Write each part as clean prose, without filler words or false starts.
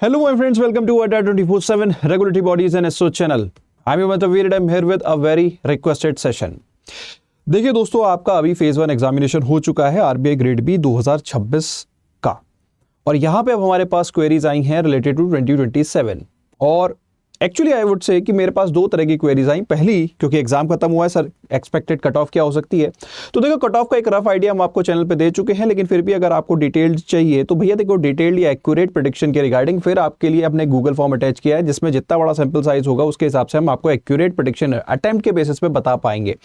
Hello my friends, welcome to ADA 24/7 Regulatory Bodies and SO channel. I'm Yoman Tawir and I'm here with a very requested session. देखिए दोस्तों, आपका अभी phase 1 examination हो चुका है RBI grade B 2026 का, और यहाँ पे अब हमारे पास क्वेरीज आई हैं रिलेटेड टू 2027। और एक्चुअली आई वुड से कि मेरे पास दो तरह की क्वेरीज आई। पहली, क्योंकि एग्जाम खत्म हुआ है सर, एक्सपेक्टेड कट ऑफ क्या हो सकती है, तो देखो कट ऑफ का एक रफ आइडिया हम आपको चैनल पे दे चुके हैं, लेकिन फिर भी अगर आपको डिटेल्ड चाहिए तो भैया देखो डिटेल्ड या एक्यूरेट प्रेडिक्शन के रिगार्डिंग फिर आपके लिए अपने गूगल फॉर्म अटैच किया है, जिसमें जितना बड़ा सैंपल साइज होगा उसके हिसाब से हम आपको एक्यूरेट प्रेडिक्शन अटेम्प्ट के बेसिस पे बता पाएंगे,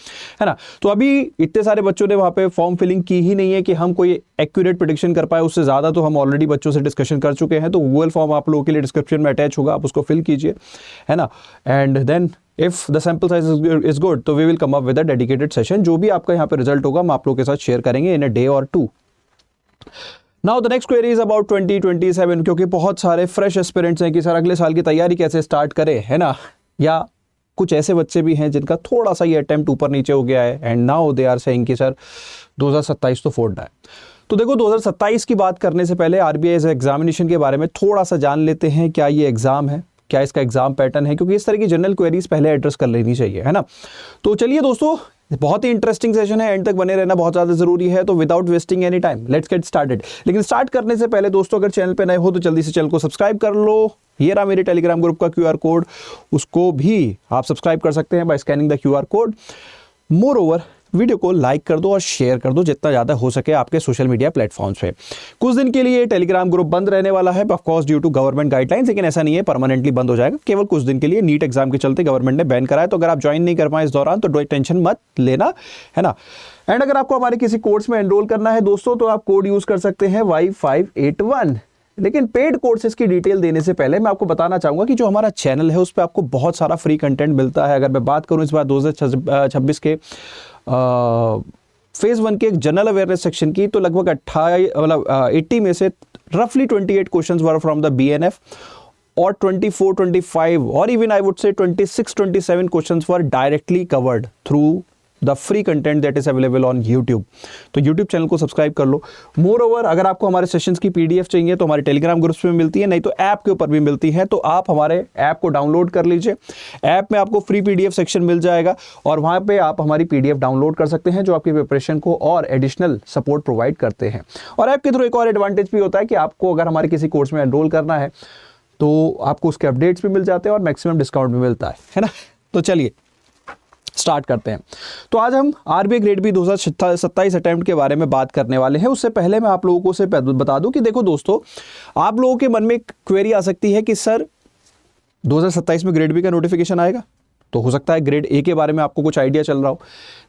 है ना। तो अभी इतने सारे बच्चों ने वहाँ पे फॉर्म फिलिंग की ही नहीं है कि हम कोई एक्यूरेट प्रेडिक्शन कर पाए। उससे ज़्यादा तो हम ऑलरेडी बच्चों से डिस्कशन कर चुके हैं, तो गूगल फॉर्म आप लोगों के लिए डिस्क्रिप्शन में अटैच होगा, आप उसको फिल कीजिए, है ना। And then if the sample size is good तो we will come up with a dedicated session। जो भी आपका यहाँ पे रिजल्ट होगा हम आप लोगों के साथ शेयर करेंगे in a day or two। Now the next query is about 2027, क्योंकि बहुत सारे फ्रेश एस्पिरेंट्स हैं कि सर अगले साल की तैयारी कैसे स्टार्ट करें, है ना। या कुछ ऐसे बच्चे भी हैं जिनका थोड़ा सा ये अटेम्प्ट ऊपर नीचे हो गया है and now they are saying कि सर 2027 तो फोड़ना है। तो देखो 2027 की बात करने से पहले आरबीआई एग्जामिनेशन के बारे में थोड़ा सा जान लेते हैं। क्या ये एग्जाम है, क्या इसका एग्जाम पैटर्न है, क्योंकि इस तरह की जनरल क्वेरीज पहले एड्रेस कर लेनी चाहिए, है ना। तो चलिए दोस्तों, बहुत ही इंटरेस्टिंग सेशन है, एंड तक बने रहना बहुत ज़्यादा जरूरी है। तो without wasting any time let's get started. लेकिन स्टार्ट करने से पहले दोस्तों, अगर चैनल पे नए हो तो जल्दी से चैनल को सब्सक्राइब कर लो। ये रहा मेरे टेलीग्राम ग्रुप का QR कोड, उसको भी आप सब्सक्राइब कर सकते हैं by scanning the QR code. Moreover video को लाइक कर दो और शेयर कर दो जितना ज़्यादा हो सके आपके सोशल मीडिया प्लेटफॉर्म्स पे। कुछ दिन के लिए टेलीग्राम ग्रुप बंद रहने वाला है of course due to government guidelines, लेकिन ऐसा नहीं है परमानेंटली बंद हो जाएगा, केवल कुछ दिन के लिए। नीट एग्जाम के चलते गवर्नमेंट ने बैन कराया, तो अगर आप ज्वाइन नहीं कर पाए इस दौरान तो टेंशन मत लेना, है ना। एंड अगर आपको हमारे किसी कोर्स में एनरोल करना है दोस्तों, तो आप कोड यूज कर सकते हैं Y581। लेकिन पेड कोर्सेज की डिटेल देने से पहले मैं आपको बताना चाहूंगा कि जो हमारा चैनल है उस पर आपको बहुत सारा फ्री कंटेंट मिलता है। अगर मैं बात करूं इस बार 2026 के फेज 1 के एक जनरल अवेयरनेस सेक्शन की, तो लगभग 80 में से रफली 28 questions were from the BNF, और 24, 25 और even I would say 26, 27 questions were directly covered through the free content that is available on YouTube. तो यूट्यूब चैनल को सब्सक्राइब कर लो। मोर ओवर, अगर आपको हमारे सेशंस की PDF चाहिए तो हमारे टेलीग्राम ग्रुप्स में मिलती है, नहीं तो ऐप के ऊपर भी मिलती है। तो आप हमारे ऐप को डाउनलोड कर लीजिए। ऐप में आपको फ्री PDF सेक्शन मिल जाएगा, और वहाँ पे आप हमारी PDF डाउनलोड कर सकते हैं, जो आपकी प्रिपरेशन को और एडिशनल सपोर्ट प्रोवाइड करते हैं। और ऐप के थ्रू एक और एडवांटेज भी होता है कि आपको अगर हमारे किसी कोर्स में एनरोल करना है तो आपको उसके अपडेट्स भी मिल जाते हैं और मैक्सिमम डिस्काउंट भी मिलता है ना। तो चलिए स्टार्ट करते हैं। तो आज हम आरबीआई ग्रेड बी 2027 अटेम्प्ट के बारे में बात करने वाले हैं। उससे पहले मैं आप लोगों को से बता दूं कि देखो दोस्तों, आप लोगों के मन में एक क्वेरी आ सकती है कि सर 2027 में ग्रेड बी का नोटिफिकेशन आएगा, तो हो सकता है ग्रेड ए के बारे में आपको कुछ आइडिया चल रहा हो।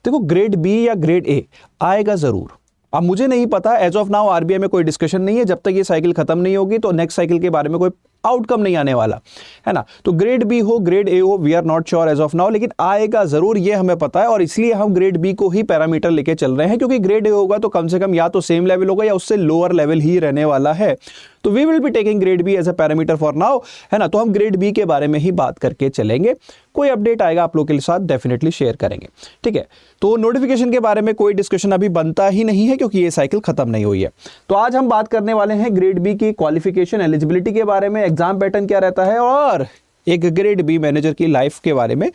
देखो ग्रेड बी या ग्रेड ए आएगा जरूर। अब मुझे नहीं पता, एज ऑफ नाउ आरबीआई में कोई डिस्कशन नहीं है, जब तक ये साइकिल खत्म नहीं होगी तो नेक्स्ट साइकिल के बारे में कोई आउटकम नहीं आने वाला, है ना। तो ग्रेड बी हो ग्रेड ए हो, we are not sure as of now, लेकिन आएगा जरूर ये हमें पता है, और इसलिए हम ग्रेड बी को ही पैरामीटर लेके चल रहे हैं, क्योंकि ग्रेड ए होगा तो कम से कम या तो सेम लेवल होगा या उससे लोअर लेवल ही रहने वाला है। तो we will be taking grade B as a parameter for now, है ना। तो हम ग्रेड बी के बारे में ही बात करके चलेंगे। कोई अपडेट आएगा आप लोगों के साथ डेफिनेटली शेयर करेंगे, ठीक है। तो नोटिफिकेशन के बारे में कोई डिस्कशन अभी बनता ही नहीं है, क्योंकि ये साइकिल खत्म नहीं हुई है। तो आज हम बात करने वाले हैं ग्रेड बी की क्वालिफिकेशन एलिजिबिलिटी के बारे में, एग्जाम पैटर्न क्या रहता है, और एक ग्रेड बी मैनेजर की लाइफ के बारे में,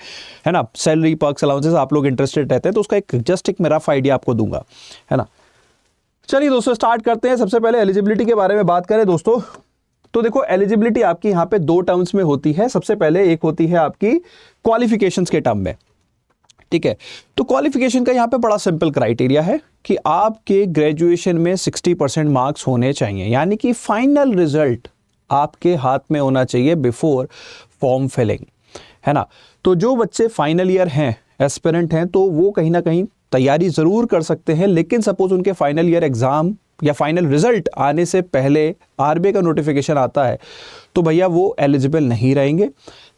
है ना। सैलरी, पर्क्स, अलाउंसेस आप लोग इंटरेस्टेड रहते हैं तो उसका एक रफ आइडिया आपको दूंगा, है ना। चलिए दोस्तों स्टार्ट करते हैं। सबसे पहले एलिजिबिलिटी के बारे में बात करें दोस्तों, तो देखो एलिजिबिलिटी आपकी यहाँ पे दो टर्म्स में होती है। सबसे पहले एक होती है आपकी क्वालिफिकेशंस के टर्म में, ठीक है। तो क्वालिफिकेशन का यहाँ पे बड़ा सिंपल क्राइटेरिया है कि आपके ग्रेजुएशन में 60% मार्क्स होने चाहिए, यानी कि फाइनल रिजल्ट आपके हाथ में होना चाहिए बिफोर फॉर्म फिलिंग, है ना। तो जो बच्चे फाइनल ईयर हैं, एस्पिरेंट हैं, तो वो कहीं ना कहीं तैयारी जरूर कर सकते हैं, लेकिन सपोज उनके फाइनल ईयर एग्जाम या फाइनल रिजल्ट आने से पहले आरबीआई का नोटिफिकेशन आता है तो भैया वो एलिजिबल नहीं रहेंगे।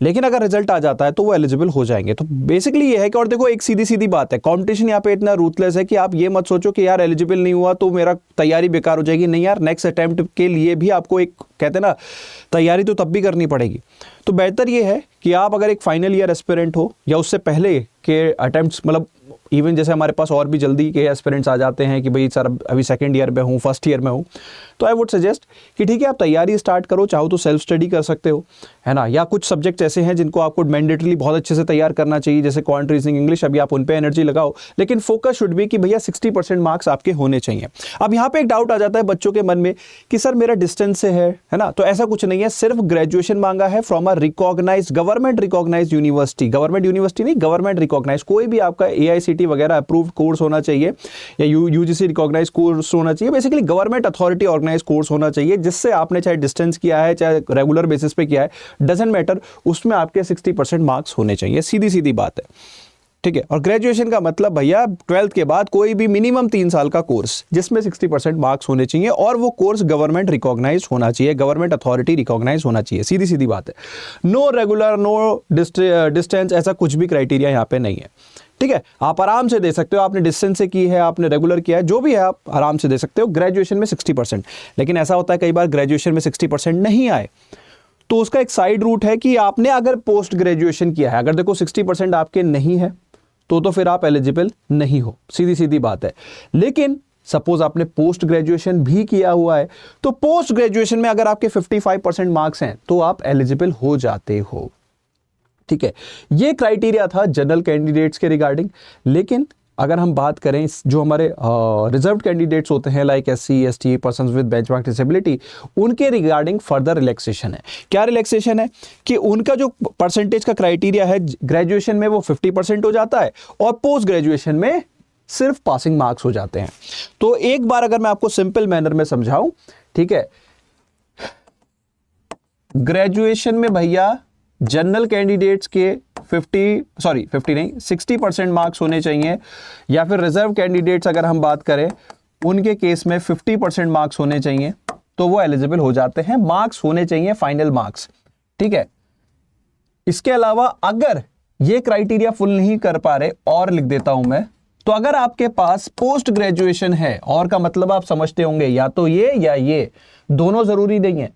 लेकिन अगर रिजल्ट आ जाता है तो वो एलिजिबल हो जाएंगे। तो बेसिकली ये है कि, और देखो एक सीधी सीधी बात है, कंपटीशन यहाँ पे इतना रूथलेस है कि आप ये मत सोचो कि यार एलिजिबल नहीं हुआ तो मेरा तैयारी बेकार हो जाएगी। नहीं यार, नेक्स्ट अटेम्प्ट के लिए भी आपको एक कहते हैं ना तैयारी तो तब भी करनी पड़ेगी। तो बेहतर ये है कि आप अगर एक फाइनल ईयर एस्पिरेंट हो या उससे पहले के अटेम्प्ट्स, मतलब इवन जैसे हमारे पास और भी जल्दी के एस्पिरेंट्स आ जाते हैं कि भाई सर अभी सेकंड ईयर में हूँ, फर्स्ट ईयर में हूँ, तो आई वुड सजेस्ट कि ठीक है आप तैयारी स्टार्ट करो, चाहो तो सेल्फ स्टडी कर सकते हो, है ना, या कुछ सब्जेक्ट ऐसे हैं जिनको आपको मैंडेटरी बहुत अच्छे से तैयार करना चाहिए, जैसे क्वांट रीजनिंग इंग्लिश, अभी आप उन पे एनर्जी लगाओ, लेकिन फोकस शुड बी कि भैया 60% मार्क्स आपके होने चाहिए। अब यहाँ पे एक डाउट आ जाता है बच्चों के मन में कि सर मेरा डिस्टेंस से है ना, तो ऐसा कुछ नहीं है, सिर्फ ग्रेजुएशन मांगा है from a recognised government recognised university, government university नहीं, गवर्नमेंट रिकॉग्नाइज्ड, कोई भी आपका AICTE वगैरह अप्रूव्ड कोर्स होना चाहिए या UGC रिकॉग्नाइज्ड कोर्स होना चाहिए, basically government authority organise course होना चाहिए, जिससे आपने चाहे डिस्टेंस किया है चाहे रेगुलर बेसिस पे किया है, डजंट मैटर, उसमें आपके 60% मार्क्स होने चाहिए, सीधी सीधी बात है, ठीक है। और ग्रेजुएशन का मतलब भैया 12th के बाद कोई भी मिनिमम 3 साल का कोर्स जिसमें 60% मार्क्स होने चाहिए, और वो कोर्स गवर्नमेंट रिकॉग्नाइज होना चाहिए, गवर्नमेंट अथॉरिटी रिकॉग्नाइज होना चाहिए, सीधी सीधी बात है। नो रेगुलर, नो डिस्टेंस, ऐसा कुछ भी क्राइटेरिया यहाँ पे नहीं है, ठीक है। आप आराम से दे सकते हो, आपने डिस्टेंस से की है, आपने रेगुलर किया है, जो भी है आप आराम से दे सकते हो ग्रेजुएशन में 60%। लेकिन ऐसा होता है कई बार ग्रेजुएशन में 60% नहीं आए, तो उसका एक साइड रूट है कि आपने अगर पोस्ट ग्रेजुएशन किया है, अगर देखो 60% आपके नहीं है तो फिर आप एलिजिबल नहीं हो, सीधी सीधी बात है। लेकिन सपोज आपने पोस्ट ग्रेजुएशन भी किया हुआ है, तो पोस्ट ग्रेजुएशन में अगर आपके 55% मार्क्स हैं तो आप एलिजिबल हो जाते हो, ठीक है। ये क्राइटेरिया था जनरल कैंडिडेट्स के रिगार्डिंग। लेकिन अगर हम बात करें जो हमारे रिजर्व्ड कैंडिडेट्स होते हैं like SC ST persons with benchmark disability, उनके रिगार्डिंग फर्दर रिलैक्सेशन है। क्या रिलैक्सेशन है कि उनका जो परसेंटेज का क्राइटेरिया है ग्रेजुएशन में वो 50% हो जाता है, और पोस्ट ग्रेजुएशन में सिर्फ पासिंग मार्क्स हो जाते हैं। तो एक बार अगर मैं आपको सिंपल मैनर में समझाऊं, ठीक है, ग्रेजुएशन में भैया जनरल कैंडिडेट्स के 60% मार्क्स होने चाहिए, या फिर रिजर्व कैंडिडेट्स अगर हम बात करें उनके केस में 50% मार्क्स होने चाहिए, तो वो एलिजिबल हो जाते हैं। मार्क्स होने चाहिए फाइनल मार्क्स, ठीक है। इसके अलावा अगर ये क्राइटेरिया फुल नहीं कर पा रहे, और लिख देता हूं मैं, तो अगर आपके पास पोस्ट ग्रेजुएशन है, और का मतलब आप समझते होंगे या तो ये या ये, दोनों जरूरी नहीं है,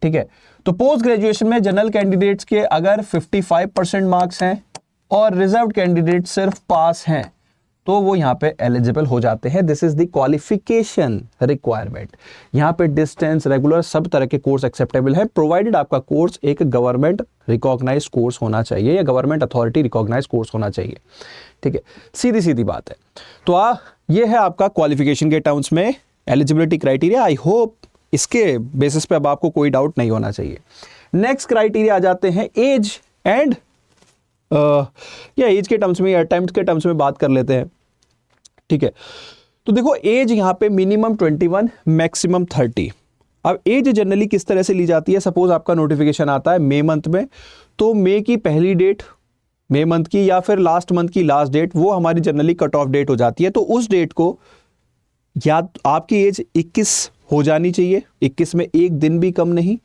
ठीक है। तो पोस्ट ग्रेजुएशन में जनरल कैंडिडेट्स के अगर 55% मार्क्स हैं और रिजर्व कैंडिडेट सिर्फ पास हैं, तो वो यहां पे एलिजिबल हो जाते हैं। This is the qualification requirement. यहां पे डिस्टेंस, रेगुलर, सब तरह के कोर्स एक्सेप्टेबल है, प्रोवाइडेड आपका कोर्स एक गवर्नमेंट रिकॉग्नाइज्ड कोर्स होना चाहिए या गवर्नमेंट अथॉरिटी रिकॉग्नाइज्ड कोर्स होना चाहिए, ठीक है। सीधी सीधी बात है। तो ये है आपका क्वालिफिकेशन के टर्म्स में एलिजिबिलिटी क्राइटेरिया। आई होप इसके बेसिस पे अब आपको कोई डाउट नहीं होना चाहिए। नेक्स्ट क्राइटेरिया आ जाते हैं एज एंड या एज के टर्म्स में या अटेम्प्ट के टर्म्स में बात कर लेते हैं, ठीक है। तो देखो एज यहां पे मिनिमम 21, मैक्सिमम 30। अब एज जनरली किस तरह से ली जाती है, सपोज आपका नोटिफिकेशन आता है मई मंथ में, तो मई की पहली डेट मई मंथ की या फिर लास्ट मंथ की लास्ट डेट, वो हमारी जनरली कट ऑफ डेट हो जाती है। तो उस डेट को या आपकी एज 21 हो जानी चाहिए, 21 में एक दिन भी कम नहीं,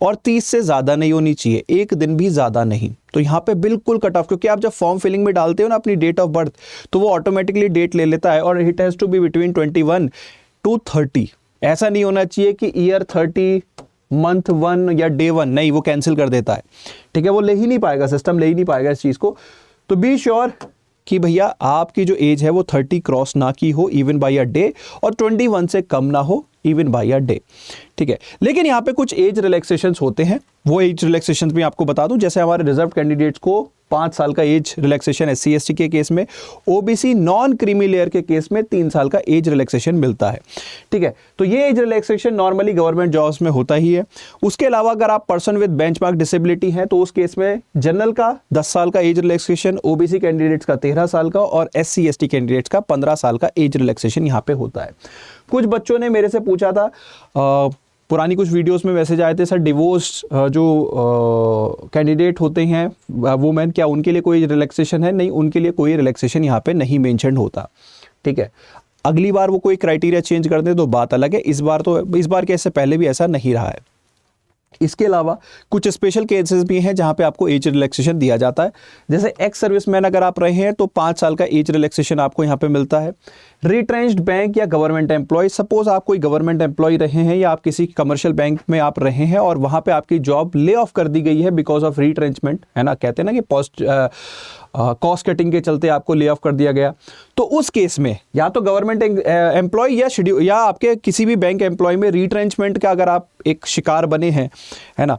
और 30 से ज्यादा नहीं होनी चाहिए, एक दिन भी ज्यादा नहीं। तो यहां पे बिल्कुल कट ऑफ, क्योंकि आप जब फॉर्म फिलिंग में डालते हो ना अपनी डेट ऑफ बर्थ, तो वो ऑटोमेटिकली डेट ले लेता है, और it has to be between 21 to 30। ऐसा नहीं होना चाहिए कि ईयर 30 मंथ 1 या डे 1, नहीं, वो कैंसिल कर देता है, ठीक है। वो ले ही नहीं पाएगा, सिस्टम ले ही नहीं पाएगा इस चीज को। तो बी श्योर कि भैया आपकी जो एज है वो 30 क्रॉस ना की हो इवन बाय अ डे, और 21 से कम ना हो इवन बाय अ डे, ठीक है। लेकिन यहाँ पे कुछ एज रिलैक्सेशंस होते हैं, वो एज रिलैक्सेशंस भी आपको बता दूं। जैसे हमारे रिजर्व कैंडिडेट्स को 5 साल का एज रिलैक्सेशन SC ST के केस में, OBC नॉन क्रीमी लेयर के केस में 3 साल का एज रिलैक्सेशन मिलता है, ठीक है। तो ये age relaxation normally government jobs में होता ही है। उसके अलावा अगर आप पर्सन विद बेंचमार्क डिसेबिलिटी हैं, तो उस केस में जनरल का 10 साल का एज रिलैक्सेशन, OBC कैंडिडेट्स का 13 साल का, और SC ST कैंडिडेट्स का 15 साल का एज रिलैक्सेशन यहाँ पे होता है। कुछ बच्चों ने मेरे से पूछा था, पुरानी कुछ वीडियोस में मैसेज आए थे, सर डिवोर्स जो कैंडिडेट होते हैं वुमेन, क्या उनके लिए कोई रिलैक्सेशन है? नहीं, उनके लिए कोई रिलैक्सेशन यहाँ पे नहीं मेंशन होता, ठीक है। अगली बार वो कोई क्राइटेरिया चेंज कर दे तो बात अलग है, इस बार के इससे पहले भी ऐसा नहीं रहा है। इसके अलावा कुछ स्पेशल केसेस भी हैं जहां पे आपको एज रिलैक्सेशन दिया जाता है। जैसे एक्स सर्विसमैन अगर आप रहे हैं तो 5 साल का एज रिलैक्सेशन आपको यहां पे मिलता है। रिट्रेंच्ड बैंक या गवर्नमेंट एम्प्लॉय, सपोज आप कोई गवर्नमेंट एम्प्लॉय रहे हैं या आप किसी कमर्शियल बैंक में आप रहे हैं और वहां पे आपकी जॉब ले ऑफ कर दी गई है बिकॉज ऑफ रिट्रेंचमेंट, है ना, कहते हैं ना कि कॉस्ट कटिंग के चलते आपको ले ऑफ कर दिया गया। तो उस केस में या तो गवर्नमेंट एम्प्लॉय या शेड्यूल या आपके किसी भी बैंक एम्प्लॉय में रिट्रेंचमेंट का अगर आप एक शिकार बने हैं, है ना,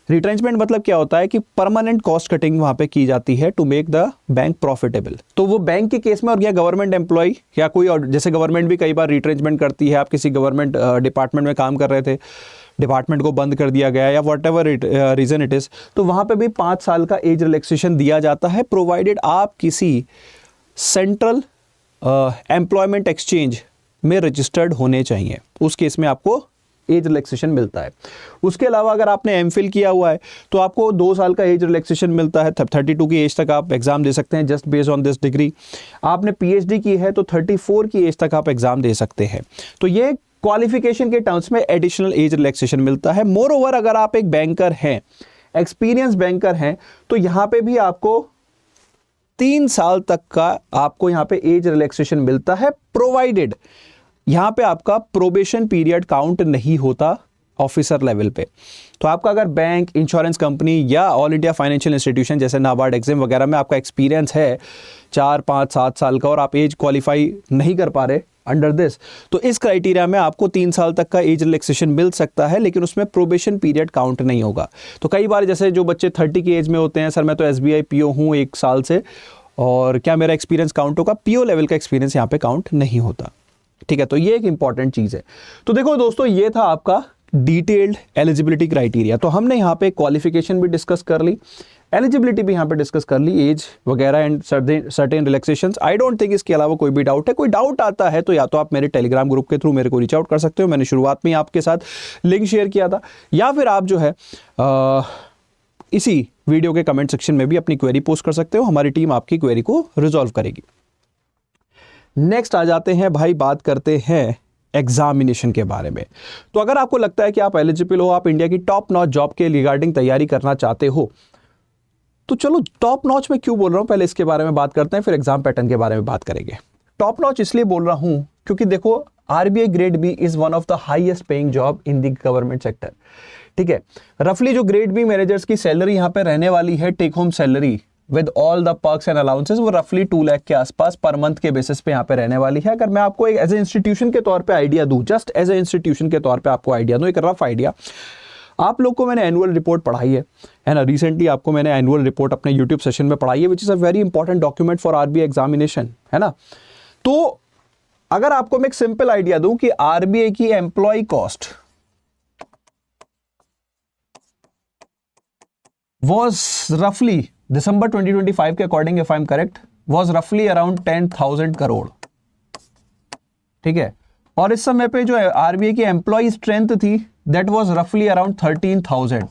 रिट्रेंचमेंट मतलब क्या होता है कि परमानेंट कॉस्ट कटिंग वहां पे की जाती है to make the bank profitable. तो वो बैंक के केस में, और या गवर्नमेंट एम्प्लॉय या कोई और, जैसे गवर्नमेंट भी कई बार रिट्रेंचमेंट करती है, आप किसी गवर्नमेंट डिपार्टमेंट में काम कर रहे थे, डिपार्टमेंट को बंद कर दिया गया या whatever reason it is, तो वहां पे भी 5 साल का एज रिलैक्सेशन दिया जाता है, प्रोवाइडेड आप किसी सेंट्रल एम्प्लॉयमेंट एक्सचेंज में रजिस्टर्ड होने चाहिए, उस केस में आपको एज रिलैक्सेशन मिलता है। उसके अलावा अगर आपने एमफिल किया हुआ है तो आपको 2 साल का एज रिलैक्सेशन मिलता है, 32 की एज तक आप एग्जाम दे सकते हैं just based on this degree. आपने पीएचडी की है तो 34 की एज तक आप एग्जाम दे सकते हैं। तो ये क्वालिफिकेशन के टर्म्स में एडिशनल एज रिलैक्सेशन मिलता है। मोर ओवर, अगर आप एक बैंकर हैं, एक्सपीरियंस बैंकर हैं, तो यहां पे भी आपको 3 साल तक का आपको यहां पे एज रिलैक्सेशन मिलता है, प्रोवाइडेड यहां पे आपका प्रोबेशन पीरियड काउंट नहीं होता ऑफिसर लेवल पे। तो आपका अगर बैंक, इंश्योरेंस कंपनी या ऑल इंडिया फाइनेंशियल इंस्टीट्यूशन जैसे नाबार्ड, एग्जिम वगैरह में आपका एक्सपीरियंस है 4, 5, 7 साल का और आप एज क्वालिफाई नहीं कर पा रहे अंडर दिस, तो इस क्राइटेरिया में आपको 3 साल तक का एज रिलैक्सेशन मिल सकता है, लेकिन उसमें प्रोबेशन पीरियड काउंट नहीं होगा। तो कई बार जैसे जो बच्चे 30 की एज में होते हैं, सर मैं तो एसबीआई पीओ हूँ 1 साल से और क्या मेरा एक्सपीरियंस काउंट होगा? पीओ लेवल का एक्सपीरियंस यहाँ पे काउंट नहीं होता। ठीक है, तो ये एक इंपॉर्टेंट चीज है। तो देखो दोस्तों, ये था आपका डिटेल्ड एलिजिबिलिटी क्राइटेरिया। तो हमने यहाँ पे क्वालिफिकेशन भी डिस्कस कर ली, एलिजिबिलिटी भी यहाँ पे डिस्कस कर ली, एज वगैरह and certain relaxations. I don't think इसके अलावा कोई भी डाउट है। कोई डाउट आता है तो या तो आप मेरे टेलीग्राम ग्रुप के थ्रू मेरे को रीच आउट कर सकते हो, मैंने शुरुआत में ही आपके साथ लिंक शेयर किया था, या फिर आप जो है इसी वीडियो के कमेंट सेक्शन में भी अपनी क्वेरी पोस्ट कर सकते हो, हमारी टीम आपकी क्वेरी को रिजॉल्व करेगी। नेक्स्ट आ जाते हैं भाई, बात करते हैं एग्जामिनेशन के बारे में। तो अगर आपको लगता है कि आप एलिजिबल हो, आप इंडिया की टॉप नॉच जॉब के रिगार्डिंग तैयारी करना चाहते हो, तो चलो टॉप नॉच में क्यों बोल रहा हूं, पहले इसके बारे में बात करते हैं, फिर एग्जाम पैटर्न के बारे में बात करेंगे। टॉप नॉच इसलिए बोल रहा हूं क्योंकि देखो, RBI grade B is one of the highest paying job in the government sector. ठीक है, रफली जो ग्रेड बी मैनेजर्स की सैलरी यहां पे रहने वाली है, take home salary with all the perks and allowances, वो रफली 2 लाख के आसपास पर मंथ के बेसिस पे यहाँ पे रहने वाली है। अगर मैं आपको एक एज ए इंस्टीट्यूशन के तौर पे आइडिया दूं, जस्ट एज ए इंस्टीट्यूशन के तौर पे आपको आइडिया दूं, एक रफ आइडिया, आप लोग को मैंने एनुअल रिपोर्ट पढ़ाई है ना, रिसेंटली आपको मैंने एनुअल रिपोर्ट अपने यूट्यूब सेशन में पढ़ाई है, which is a very important document for RBI examination, है ना। तो अगर आपको मैं एक सिंपल आइडिया दूं कि आरबीआई की employee cost was roughly December 2025 के according, if I am correct, was roughly around 10,000 crore. ठीक है, और इस समय पे जो आरबीआई की एम्प्लॉय स्ट्रेंथ थी, दैट वाज रफली अराउंड 13,000।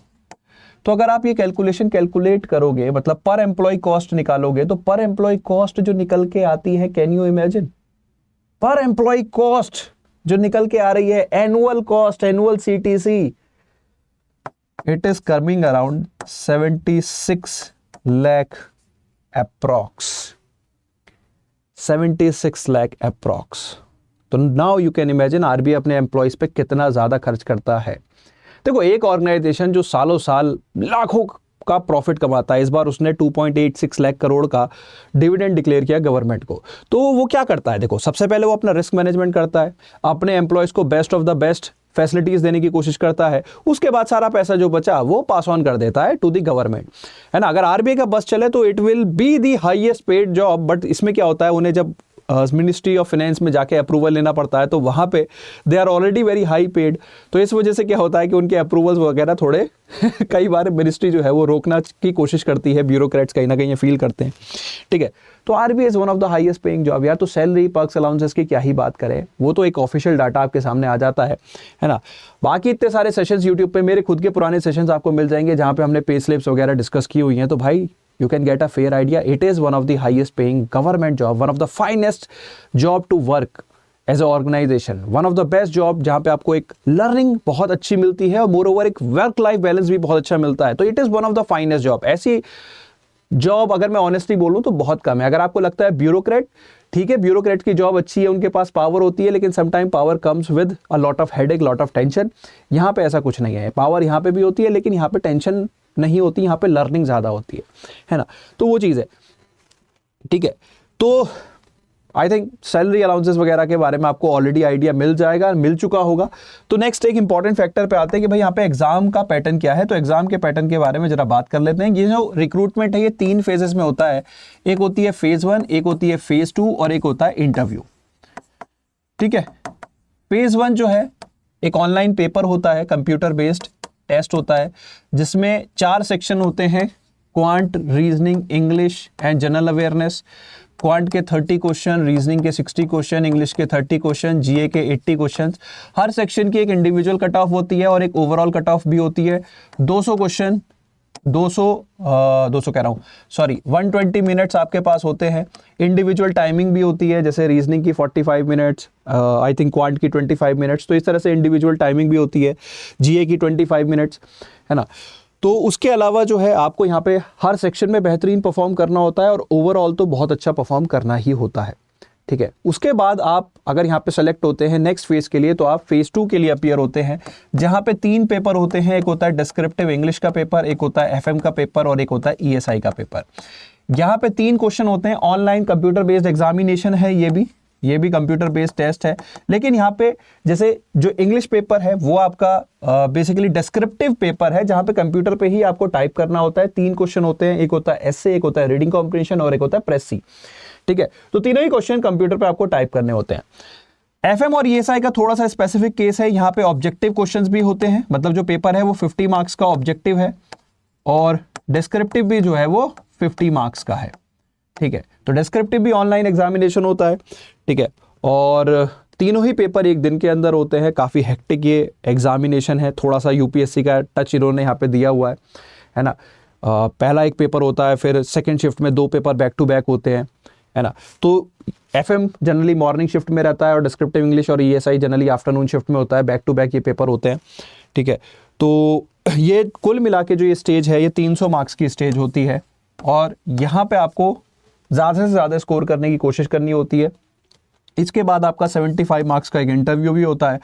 तो अगर आप ये कैलकुलेट करोगे, मतलब पर एम्प्लॉय कॉस्ट निकालोगे, तो पर एम्प्लॉय कॉस्ट जो निकल के आती है, कैन यू इमेजिन, पर एम्प्लॉय कॉस्ट जो निकल के आ रही है, annual cost, annual CTC, it is coming around 76 lakh approx, 76 lakh approx। तो now you can imagine RBI अपने एम्प्लॉयज पे कितना ज्यादा खर्च करता है। देखो, एक ऑर्गेनाइजेशन जो सालों साल लाखों का प्रॉफिट कमाता है, इस बार उसने 2.86 लाख करोड़ का डिविडेंड डिक्लेयर किया गवर्नमेंट को, तो वो क्या करता है? देखो, सबसे पहले वो अपना रिस्क मैनेजमेंट करता है, अपने एम्प्लॉयज को best of the best facilities देने की कोशिश करता है, उसके बाद सारा पैसा जो बचा वो पास ऑन कर देता है टू द गवर्नमेंट, है ना। अगर आरबीआई का बस चले तो it will be the highest paid job, but इसमें क्या होता है, उन्हें जब मिनिस्ट्री ऑफ फाइनेंस में जाके अप्रूवल लेना पड़ता है तो वहाँ पे they are already very high paid, तो इस वजह से क्या होता है कि उनके अप्रूवल्स वगैरह थोड़े कई बार मिनिस्ट्री जो है वो रोकना की कोशिश करती है, ब्यूरोक्रेट्स कहीं ना कहीं ये फील करते हैं। ठीक है, तो RBI is one of the highest paying job यार। तो सैलरी, पर्क्स, अलाउंसेस की क्या ही बात करें, वो तो एक ऑफिशियल डाटा आपके सामने आ जाता है ना। बाकी इतने सारे सेशंस यूट्यूब पे, मेरे खुद के पुराने सेशंस आपको मिल जाएंगे जहाँ पे हमने पे स्लिप्स वगैरह डिस्कस की हुई हैं, तो भाई you can get a fair idea. It is one of the highest paying government job, one of the finest job to work as a organization, one of the best job जहाँ पे आपको एक learning बहुत अच्छी मिलती है और more over एक वर्क लाइफ बैलेंस भी बहुत अच्छा मिलता है। तो it is one of the finest job. ऐसी जॉब अगर मैं ऑनेस्टली बोलूं तो बहुत कम है। अगर आपको लगता है ब्यूरोक्रेट, ठीक है, ब्यूरोक्रेट की जॉब अच्छी है, उनके पास पावर होती है, लेकिन sometime power comes with a lot of headache, lot of tension. यहाँ पे ऐसा कुछ नहीं है, पावर यहाँ पे भी होती है, लेकिन यहाँ पे टेंशन नहीं होती, यहाँ पे लर्निंग ज्यादा होती है ना। तो वो चीज है, ठीक है। तो आई थिंक सैलरी अलाउंसेस वगैरह के बारे में आपको ऑलरेडी आइडिया मिल जाएगा, मिल चुका होगा। तो नेक्स्ट एक इंपॉर्टेंट फैक्टर पे आते हैं कि भाई यहाँ पे एग्जाम का पैटर्न क्या है। तो एग्जाम के पैटर्न के बारे में जरा बात कर लेते हैं। ये जो रिक्रूटमेंट है ये 3 फेजेस में होता है। एक होती है फेज 1, एक होती है फेज 2 और एक होता है इंटरव्यू। ठीक है, फेज 1 जो है एक ऑनलाइन पेपर होता है, कंप्यूटर बेस्ड टेस्ट होता है, जिसमें 4 सेक्शन होते हैं, quant, reasoning, English and general awareness. Quant के 30 क्वेश्चन, रीजनिंग के 60 क्वेश्चन, इंग्लिश के 30 क्वेश्चन, जीए के 80 क्वेश्चन। हर सेक्शन की एक इंडिविजुअल कट ऑफ होती है और एक ओवरऑल कट ऑफ भी होती है। 200 क्वेश्चन, 200 कह रहा हूँ, सॉरी 120 मिनट्स आपके पास होते हैं। इंडिविजुअल टाइमिंग भी होती है, जैसे रीजनिंग की 45 मिनट्स, आई थिंक क्वांट की 25 मिनट्स, तो इस तरह से इंडिविजुअल टाइमिंग भी होती है। जीए की 25 मिनट्स, है ना। तो उसके अलावा जो है आपको यहाँ पे हर सेक्शन में बेहतरीन परफॉर्म करना होता है और ओवरऑल तो बहुत अच्छा परफॉर्म करना ही होता है। ठीक है, उसके बाद आप अगर यहाँ पे सेलेक्ट होते हैं नेक्स्ट फेज के लिए, तो आप फेज 2 के लिए अपीयर होते हैं, जहाँ पे 3 पेपर होते हैं। एक होता है डिस्क्रिप्टिव इंग्लिश का पेपर, एक होता है एफएम का पेपर और एक होता है ईएसआई का पेपर। यहाँ पे 3 क्वेश्चन होते हैं। ऑनलाइन कंप्यूटर बेस्ड एग्जामिनेशन है, ये भी कंप्यूटर बेस्ड टेस्ट है। लेकिन यहाँ पे जैसे जो इंग्लिश पेपर है वो आपका बेसिकली डिस्क्रिप्टिव पेपर है, जहाँ पे कंप्यूटर पे ही आपको टाइप करना होता है। 3 क्वेश्चन होते हैं, एक होता है एस्से, एक होता है रीडिंग कॉम्प्रिहेंशन और एक होता है प्रेस सी। ठीक है, तो तीनों ही क्वेश्चन कंप्यूटर पे आपको टाइप करने होते हैं। एफएम और ईएसआई का थोड़ा सा स्पेसिफिक केस है, यहाँ पे ऑब्जेक्टिव क्वेश्चंस भी होते हैं, मतलब जो पेपर है वो 50 मार्क्स का ऑब्जेक्टिव है और डिस्क्रिप्टिव भी जो है वो 50 मार्क्स का है। ठीक है, तो डिस्क्रिप्टिव भी ऑनलाइन एग्जामिनेशन होता है। ठीक है, और तीनों ही पेपर एक दिन के अंदर होते हैं। काफ़ी हेक्टिक ये एग्जामिनेशन है, थोड़ा सा यूपीएससी का टच इन्होंने यहाँ पे दिया हुआ है ना। पहला एक पेपर होता है, फिर सेकेंड शिफ्ट में 2 पेपर बैक टू बैक होते हैं, है ना। तो एफएम जनरली मॉर्निंग शिफ्ट में रहता है और डिस्क्रिप्टिव इंग्लिश और ईएसआई जनरली आफ्टरनून शिफ्ट में होता है। बैक टू बैक ये पेपर होते हैं। ठीक है, तो ये कुल मिला के जो ये स्टेज है ये 300 मार्क्स की स्टेज होती है और यहाँ पे आपको ज़्यादा से ज़्यादा स्कोर करने की कोशिश करनी होती है। इसके बाद आपका 75 मार्क्स का एक इंटरव्यू भी होता है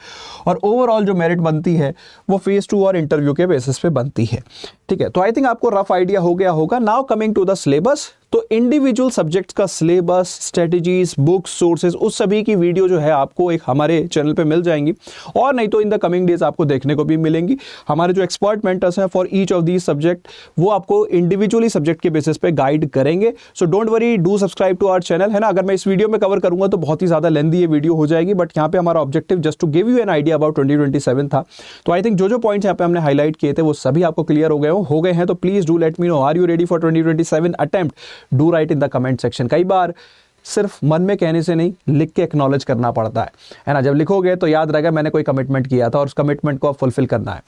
और ओवरऑल जो मेरिट बनती है वो फेज 2 और इंटरव्यू के बेसिस पे बनती है। ठीक है, तो आई थिंक आपको रफ आइडिया हो गया होगा। Now coming to the syllabus, तो इंडिविजुअल सब्जेक्ट्स का सिलेबस, स्ट्रेटजीज, बुक्स, सोर्सेज, उस सभी की वीडियो जो है आपको एक हमारे चैनल पे मिल जाएंगी और नहीं तो इन द कमिंग डेज आपको देखने को भी मिलेंगी। हमारे जो एक्सपर्ट मेंटर्स हैं for each of these subject, वो आपको इंडिविजुअली सब्जेक्ट के बेसिस पे गाइड करेंगे। So don't worry, do subscribe to our channel, है ना। अगर मैं इस वीडियो में कवर करूंगा तो बहुत ही ज्यादा लेंथी ये वीडियो हो जाएगी, बट यहाँ पे हमारा objective just to give you an idea about 2027 था। तो आई थिंक जो पॉइंट्स यहाँ पे हमने हाईलाइट किए थे वो सभी आपको क्लियर हो गए हैं। तो please do let me know, are you ready for 2027 attempt? Do write in the comment section. कई बार सिर्फ मन में कहने से नहीं, लिख के एक्नॉलेज करना पड़ता है ना। जब लिखोगे तो याद रहेगा मैंने कोई कमिटमेंट किया था और उस कमिटमेंट को आप फुलफिल करना है।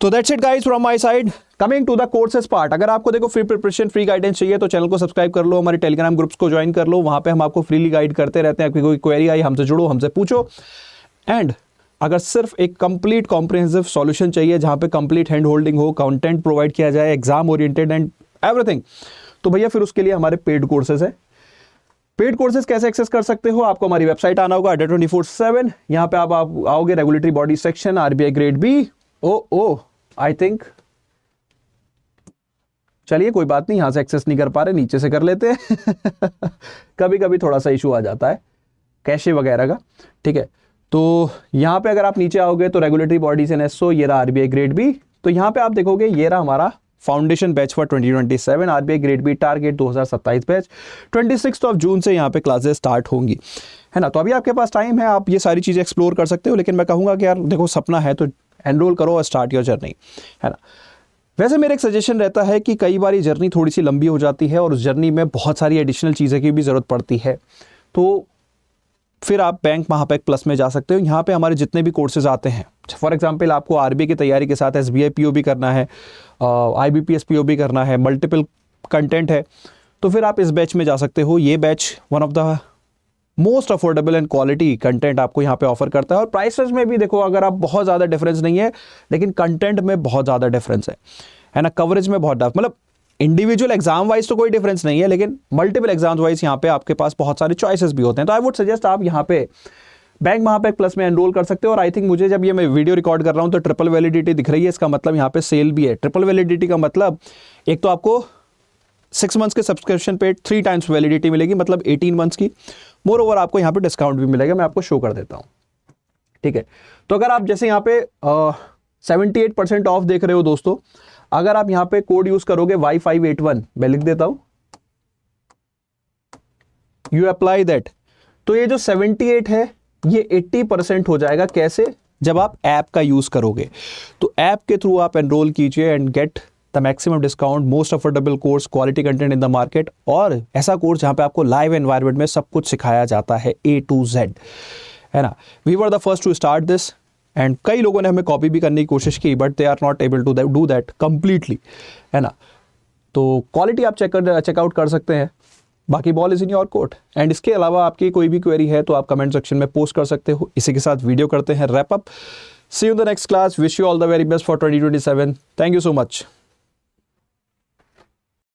तो that's it guys from my side. Coming to the courses part, अगर आपको देखो फ्री प्रिपरेशन, फ्री गाइडेंस चाहिए तो चैनल को सब्सक्राइब कर लो, हमारे टेलीग्राम ग्रुप्स को ज्वाइन कर लो, वहां पे हम आपको फ्रीली गाइड करते रहते हैं। कोई क्वेरी आई हमसे जुड़ो, हमसे पूछो। एंड अगर सिर्फ एक कंप्लीट कॉम्प्रिहेंसिव सॉल्यूशन चाहिए जहां पे कंप्लीट हैंड होल्डिंग हो, कंटेंट प्रोवाइड किया जाए, एग्जाम ओरिएंटेड एंड एवरीथिंग, तो भैया फिर उसके लिए हमारे पेड कोर्सेज है। पेड कोर्सेज कैसे एक्सेस कर सकते हो? आपको हमारी वेबसाइट आना होगा अड्डा 24/7। यहां पे आप आओगे, regulatory body section, RBI grade B. Oh I think, चलिए कोई बात नहीं, यहां से एक्सेस नहीं कर पा रहे, नीचे से कर लेते हैं कभी कभी थोड़ा सा इशू आ जाता है कैशे वगैरह का। ठीक है, तो यहां पे अगर आप नीचे आओगे तो रेगुलेटरी बॉडीज एंड एसओ, ये रहा आरबीआई ग्रेड बी। तो यहां पे आप देखोगे ये रहा हमारा foundation batch for 2027, RBI grade be target 2027 batch. 26 of June से यहाँ पे क्लासेस स्टार्ट होंगी, है ना। तो अभी आपके पास टाइम है, आप ये सारी चीज़ें एक्सप्लोर कर सकते हो। लेकिन मैं कहूँगा कि यार देखो, सपना है तो एनरोल करो और स्टार्ट योर जर्नी, है ना। वैसे मेरा एक सजेशन रहता है कि कई बार ये जर्नी थोड़ी सी लंबी हो जाती है और उस जर्नी में बहुत सारी एडिशनल चीज़ें की भी ज़रूरत पड़ती है। तो फिर आप बैंक महापैक प्लस में जा सकते हो। यहाँ पे हमारे जितने भी कोर्सेज आते हैं, फॉर एग्जांपल आपको आरबीआई की तैयारी के साथ एसबीआई पीओ भी करना है, आईबीपीएस पीओ भी करना है, मल्टीपल कंटेंट है, तो फिर आप इस बैच में जा सकते हो। ये batch one of the most affordable and quality content आपको यहाँ पे ऑफर करता है। और प्राइसेस में भी देखो, अगर आप बहुत ज़्यादा डिफरेंस नहीं है, लेकिन कंटेंट में बहुत ज़्यादा डिफरेंस है ना। कवरेज में बहुत मतलब इंडिविजुअल एग्जाम वाइज तो कोई डिफरेंस नहीं है, लेकिन मल्टीपल एग्जाम वाइज यहाँ पे आपके पास बहुत सारे चॉइसेस भी होते हैं। तो आई वुड सजेस्ट आप यहाँ पे बैंक महापैक प्लस में एनरोल कर सकते हो। और आई थिंक मुझे जब ये मैं वीडियो रिकॉर्ड कर रहा हूँ तो ट्रिपल वैलिडिटी दिख रही है, इसका मतलब यहाँ पे सेल भी है। ट्रिपल वैलिडिटी का मतलब एक तो आपको 6 मंथ्स के सब्सक्रिप्शन पे 3 टाइम्स वैलिडिटी मिलेगी, मतलब 18 मंथ्स की, मोर ओवर आपको यहाँ पे डिस्काउंट भी मिलेगा, मैं आपको शो कर देता हूँ, ठीक है। तो अगर आप जैसे यहाँ पे 78% ऑफ देख रहे हो दोस्तों, अगर आप यहाँ पे कोड यूज करोगे Y581, मैं लिख देता हूं, यू अप्लाई दैट, तो ये जो 78 है ये 80% हो जाएगा। कैसे? जब आप ऐप का यूज करोगे, तो ऐप के थ्रू आप एनरोल कीजिए and get the maximum discount, most affordable course, quality content in the market, और ऐसा कोर्स जहां पे आपको लाइव एनवायरनमेंट में सब कुछ सिखाया जाता है A to Z, है ना। We were the first to start this, and कई लोगों ने हमें कॉपी भी करने की कोशिश की, but they are not able to do that completely, है ना। तो क्वालिटी आप चेकआउट कर सकते हैं, बाकी ball is in your court. And इसके अलावा आपकी कोई भी क्वेरी है तो आप कमेंट सेक्शन में पोस्ट कर सकते हो। इसी के साथ वीडियो करते हैं wrap up. See you in the next class, wish you all the very best for 2027। Thank you so much.